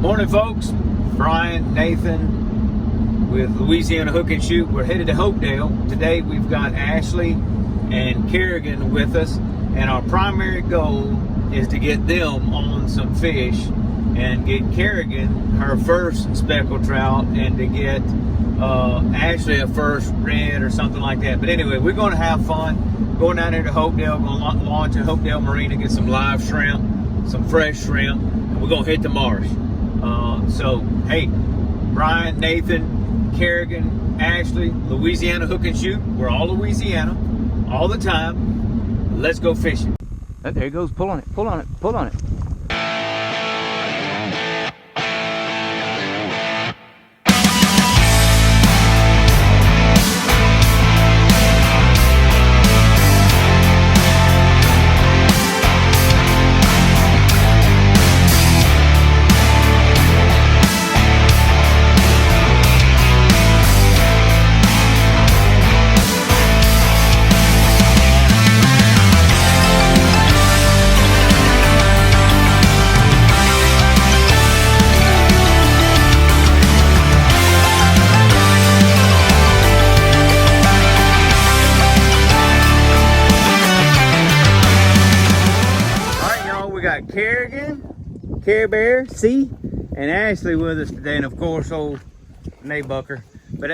Morning, folks. Brian, Nathan with Louisiana Hook and Shoot. We're headed to Hopedale. Today we've got Ashley and Kerrigan with us, and our primary goal is to get them on some fish and get Kerrigan her first speckled trout and to get Ashley a first red or something like that. But anyway, we're going to have fun going down here to Hopedale. We're going to launch at Hopedale Marina, get some live shrimp, some fresh shrimp, and we're going to hit the marsh. So, hey, Brian, Nathan, Kerrigan, Ashley, Louisiana Hook and Shoot. We're all Louisiana, all the time. Let's go fishing. There he goes. Pull on it, pull on it, pull on it. Kerrigan, Care Bear, C, and Ashley with us today, and of course old Nate Bucker. But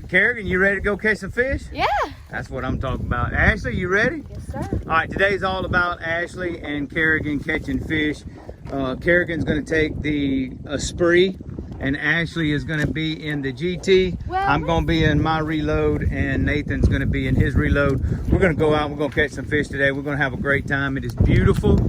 Kerrigan, you ready to go catch some fish? Yeah. That's what I'm talking about. Ashley, you ready? Yes, sir. All right, today's all about Ashley and Kerrigan catching fish. Kerrigan's going to take the Esprit, and Ashley is going to be in the GT. Well, I'm going to be in my reload, and Nathan's going to be in his reload. We're going to go out, we're going to catch some fish today. We're going to have a great time. It is beautiful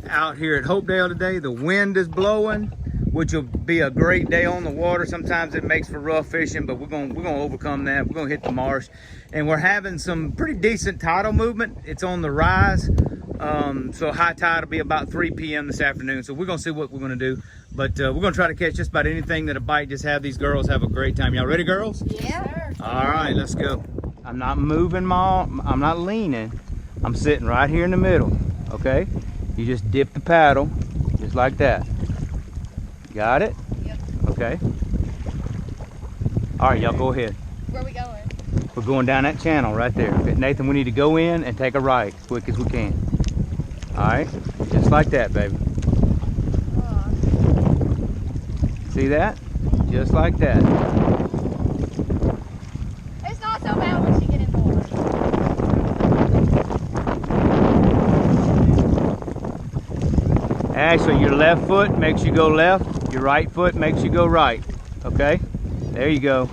out here at Hopedale today. The wind is blowing, which will be a great day on the water. Sometimes it makes for rough fishing, but we're going to overcome that. We're going to hit the marsh, and we're having some pretty decent tidal movement. It's on the rise, so high tide will be about 3 p.m. this afternoon. So we're going to see what we're going to do, but we're going to try to catch just about anything that'll bite. Just have these girls have a great time. Y'all ready, girls? Yeah. All right, let's go. I'm not moving I'm not leaning. I'm sitting right here in the middle, okay? You just dip the paddle, just like that. Got it? Yep. Okay. All right, y'all go ahead. Where are we going? We're going down that channel right there. Nathan, we need to go in and take a right as quick as we can. All right, just like that, baby. See that? Just like that. It's not so bad once you get in the water. Actually, your left foot makes you go left, your right foot makes you go right. Okay? There you go.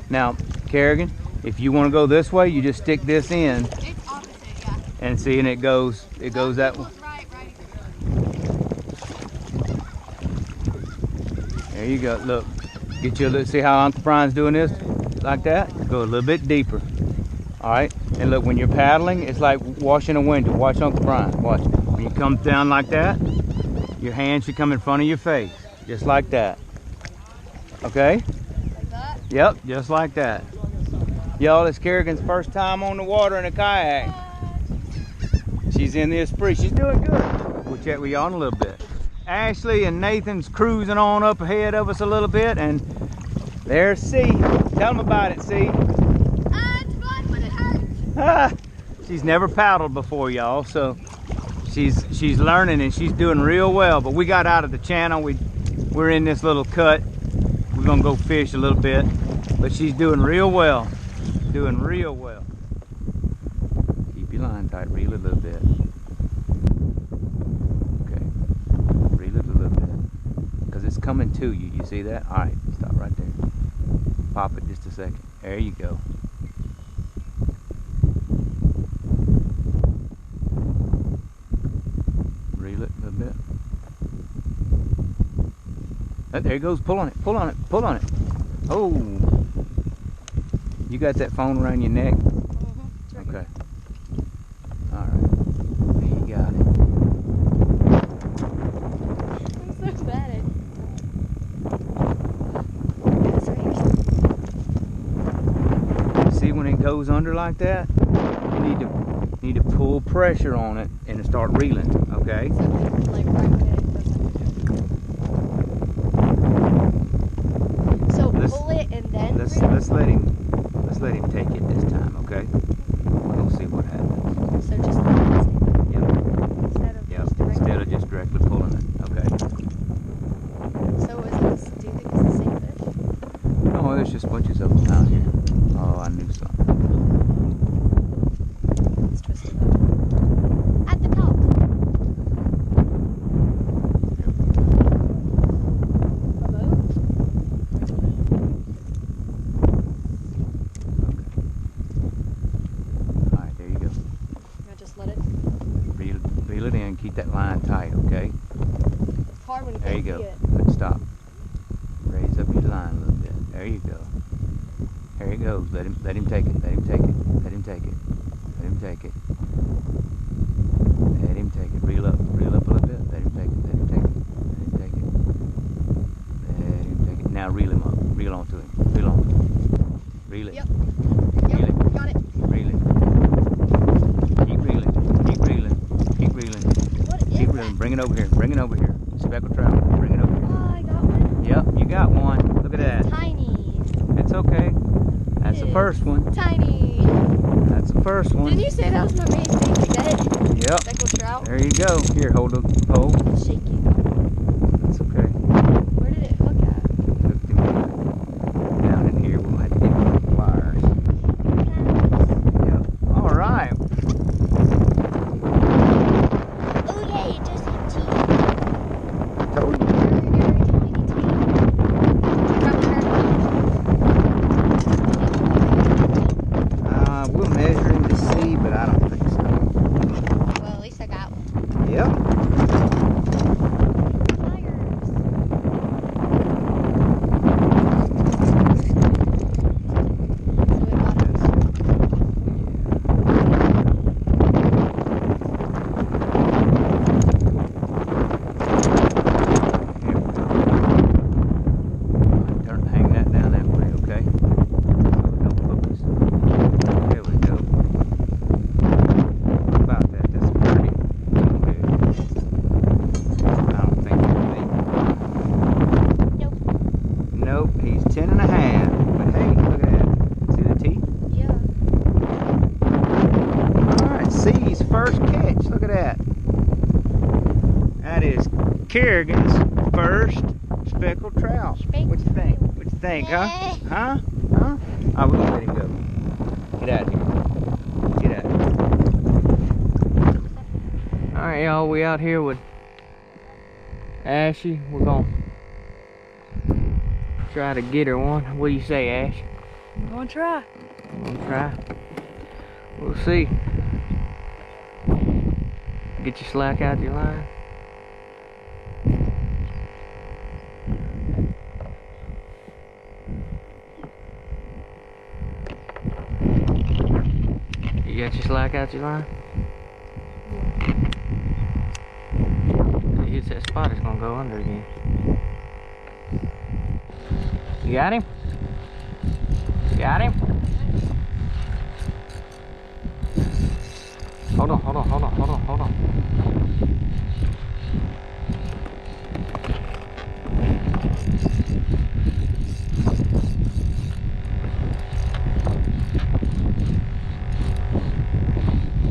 Now, Kerrigan, if you want to go this way, you just stick this in. It's opposite, yeah. And see, and it goes that way. Right. There you go. Look, get you a little, see how Uncle Brian's doing this? Like that? Go a little bit deeper. All right, and look, when you're paddling, it's like washing a window. Watch Uncle Brian, watch. When you come down like that, your hand should come in front of your face, just like that. Okay? Like that? Yep, just like that. Y'all, it's Kerrigan's first time on the water in a kayak. She's in the Esprit, she's doing good. We'll check with y'all in a little bit. Ashley and Nathan's cruising on up ahead of us a little bit, and there's C. Tell them about it, C. She's never paddled before, y'all, so she's learning and she's doing real well. But we got out of the channel. We're in this little cut. We're gonna go fish a little bit, but she's doing real well. Doing real well. Keep your line tight. Reel it a little bit. Okay. Reel it a little bit because it's coming to you. You see that? All right. Stop right there. Pop it just a second. There you go. There he goes. Pull on it. Pull on it. Pull on it. Oh, you got that phone around your neck? Mm-hmm. Okay. All right. You got it. I'm so bad at See, when it goes under like that, you need to pull pressure on it and start reeling. Okay. like right when down tight, okay? It's hard when you There you can't go. see it. Good stop. Raise up your line a little bit. There you go. There he goes. Let him take it. Let him take it. Let him take it. Let him take it. Let him take it. Reel up a little bit. Let him take it. Let him take it. Let him take it. Let him take it. Now reel him up. Reel onto him. Reel onto him. Reel it. Yep. Reel it. Got it. Reel it. Keep reeling. Keep reeling. Keep reeling. What is Keep that? reeling. Bring it over here. Bring it over here. Speckled trout. Bring it over here. Oh, I got one. Yep, you got one. Look at that. Tiny. It's okay. That's the first one. Tiny. That's the first one. Didn't you say that was my main thing today? Yep. Speckled trout. There you go. Here, hold the pole. It's shaking. That's okay. Where did it hook at? Hooked him down in here. We'll have to get the pliers. Yep. All right. Oh yeah, you just hit teeth. Told you. Very, very tiny teeth. We'll measure him to see, but I don't think so. Well, at least I got one. Yep. Hang that down that way, okay? So it don't focus. There we go. About that. That's pretty good. I don't think it's Nope. Nope, he's 10 and a half. But hey, look at that. See the teeth? Yeah. Alright, C's first catch. Look at that. That is Kerrigan's first speckled trout. What you think? What you think, huh? Huh? Huh? Oh, we're gonna let him go. Get out of here. Get out of here. Alright, y'all, we out here with Ashy. We're gonna try to get her one. What do you say, Ash? I'm gonna try. We'll try. We'll see. Get your slack out your line. You got your slack out your line? If it hits that spot, it's gonna go under again. You got him? You got him? Hold on, hold on, hold on, hold on, hold on.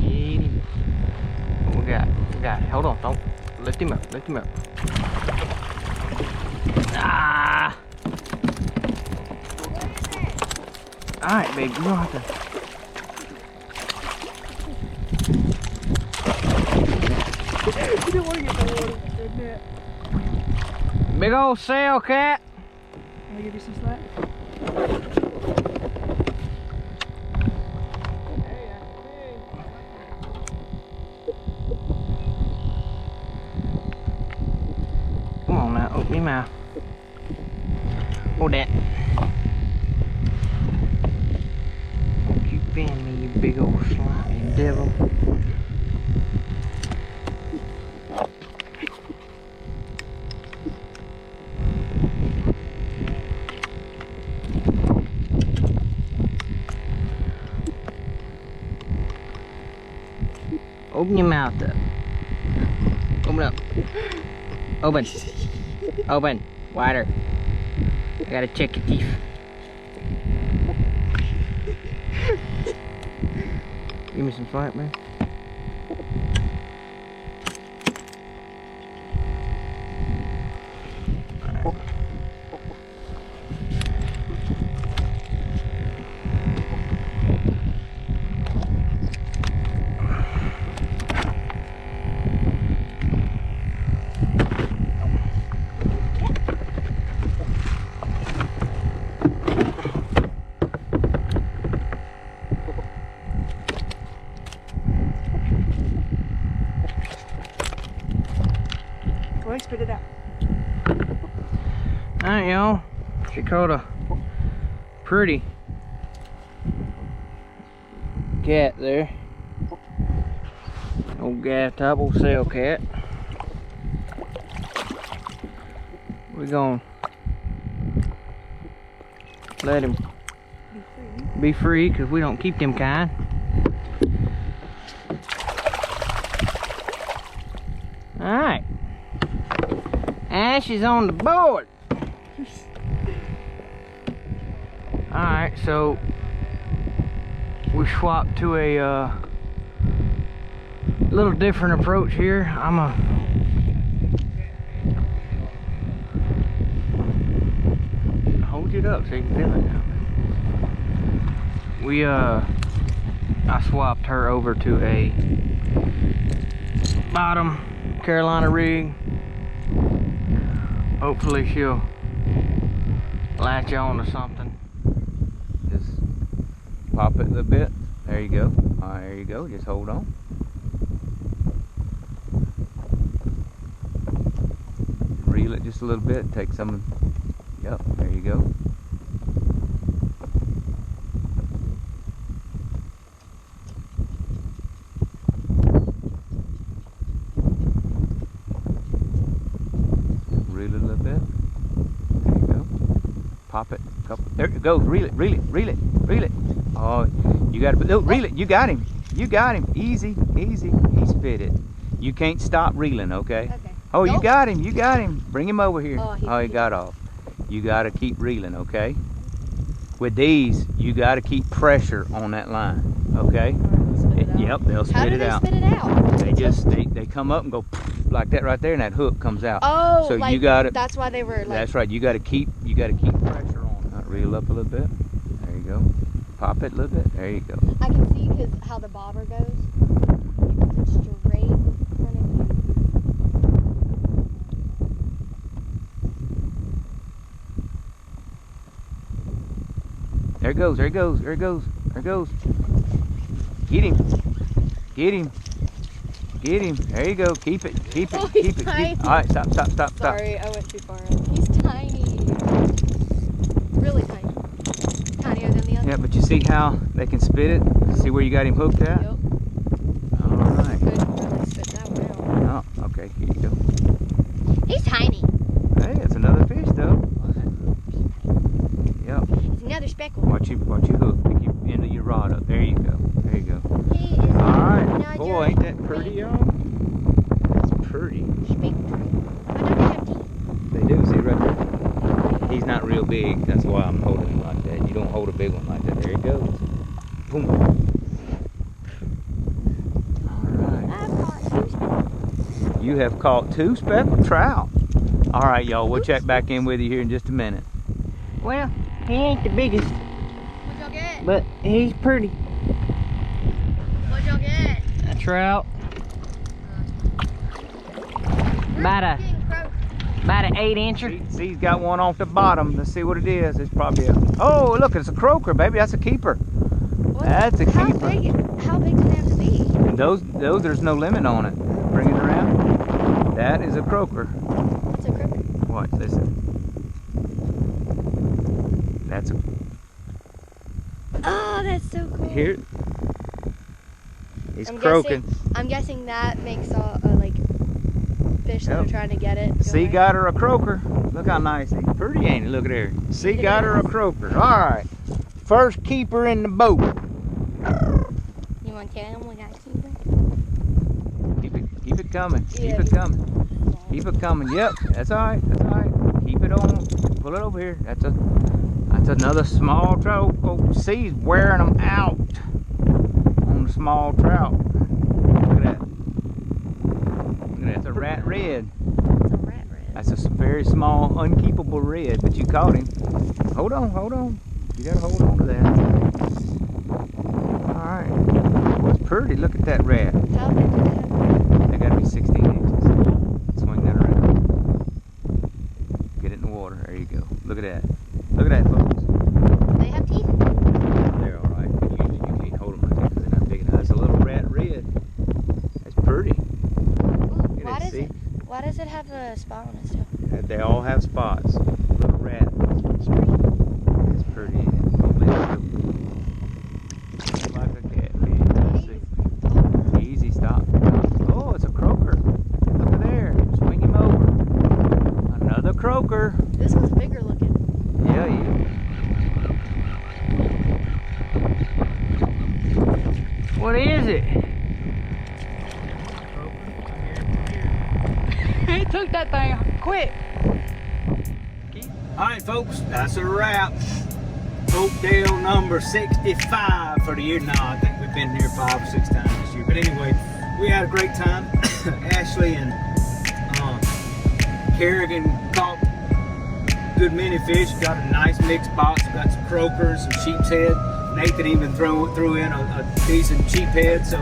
Get him. What we got? We got it. Hold on, don't lift him up, lift him up. Ah! Alright, baby, you don't have to. You don't want to get the water, isn't it? Big old sail cat. Can I give you some slack? Come on now, open your mouth. Hold that. Don't you bend me, you big old slimy devil. Open your mouth up. Open up. Open. Open. Wider. I gotta check your teeth. Give me some slack, man. Let me spit it out. Alright, y'all. She caught a pretty cat there. Old gas top, old sail cat. We're gonna let him be free because we don't keep them kind. Alright. Ash is on the board. Alright, so we swapped to a little different approach here. Hold it up so you can feel it now. I swapped her over to a bottom Carolina rig. Hopefully she'll latch on to something. Just pop it a little bit. There you go. All right, there you go. Just hold on. Reel it just a little bit. Take some. Yep, there you go. Reel it a little bit. There you go. Pop it. There it goes. Reel it. Reel it. Reel it. Reel it. Oh, you got to. Oh, reel it. You got him. You got him. Easy. Easy. He spit it. You can't stop reeling. Okay. Okay. Oh, Nope. you got him. You got him. Bring him over here. Oh, He got off. You got to keep reeling. Okay. With these, you got to keep pressure on that line. Okay. Yep. They'll How spit do it they out. spit it out? They just they come up and go like that right there, and that hook comes out. Oh, so like, you got to. that's why they were like. That's right. You got to keep pressure on. Reel up a little bit. There you go. Pop it a little bit. There you go. I can see because how the bobber goes. It's straight in front of you. There it goes. There it goes. There it goes. There it goes. Get him. Get him. Get him. There you go. Keep it. Keep it. Oh, Keep he's it. tiny. All right. Stop. Stop. Stop. Stop. Sorry, I went too far. He's tiny. Really tiny. Tinier than the other. Yeah, but you see how they can spit it? See where you got him hooked at? Yep. All right. Couldn't really spit that one out. Oh, okay. Here you go. He's tiny. Hey, that's another fish though. Yep. It's another speckle. Watch you hook. Pick your end of your rod up. There you go. There you go. He is. All right. Now Boy, you're ain't that pretty, y'all? That's pretty. Speak. I know they have teeth. They do. See right there? He's not real big. That's why I'm holding him like that. You don't hold a big one like that. There he goes. Boom. All right. I've caught 2 speckles. You have caught 2 speckled trout. All right, y'all. We'll check back in with you here in just a minute. Well, he ain't the biggest, What'd y'all get? but he's pretty. What'd y'all get? A trout. About a Getting croaked. about an 8-incher. See, he's got one off the bottom. Let's see what it is. It's probably a. Oh, look, it's a croaker, baby. That's a keeper. What? That's a How keeper. big do they have to be? And those, there's no limit on it. Bring it around. That is a croaker. What's a croaker? Watch, listen. That's a. Oh, that's so cool. Here. He's I'm croaking. I'm guessing that makes like fish that are Yep. trying to get it. go See, away. got her a croaker. Look how nice. He's pretty, ain't he? Look at her. See, got her a croaker. All right. First keeper in the boat. You want to tell him we got a keeper? Keep it coming. Yeah. Keep it coming. Keep it coming. Yep, that's all right. That's all right. Keep it on. Pull it over here. That's another small trout. Oh, see, he's wearing them out on the small trout. Look at that. Look at that. It's a rat red. It's a rat red. That's a very small, unkeepable red, but you caught him. Hold on, hold on. You gotta hold on to that. All right. It's pretty. Look at that rat. How big do they have? They gotta be 16 inches. Swing that around. Get it in the water. There you go. Look at that. Look at that, folks. They have teeth? They're all right. Usually you can't hold them like that because they're not big enough. That's a little rat red. That's pretty. Ooh, Look at what that, is see? it? Why does it have a spot on it still? They all have spots. Little rat. It's pretty. Like a catfish. Let's see. Easy stop. Oh, it's a croaker. Look at there. Swing him over. Another croaker. This one's bigger looking. Yeah, yeah. What is it? He took that thing quick. All right, folks, that's a wrap. Hopedale number 65 for the year. No, I think we've been here 5 or 6 times this year. But anyway, we had a great time. Ashley and Kerrigan caught good many fish. Got a nice mixed box. Got some croakers, some sheep's head. Nathan even threw in a decent sheephead. So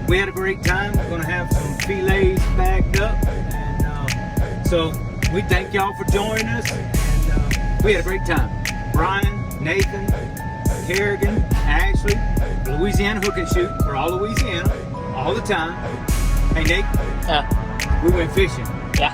we had a great time. We're going to have some fillets bagged up. And so we thank y'all for joining us. And we had a great time. Brian, Nathan, Kerrigan, Ashley, Louisiana Hook and Shoot. We're all Louisiana, all the time. Hey, Nate, Yeah. we went fishing. Yeah.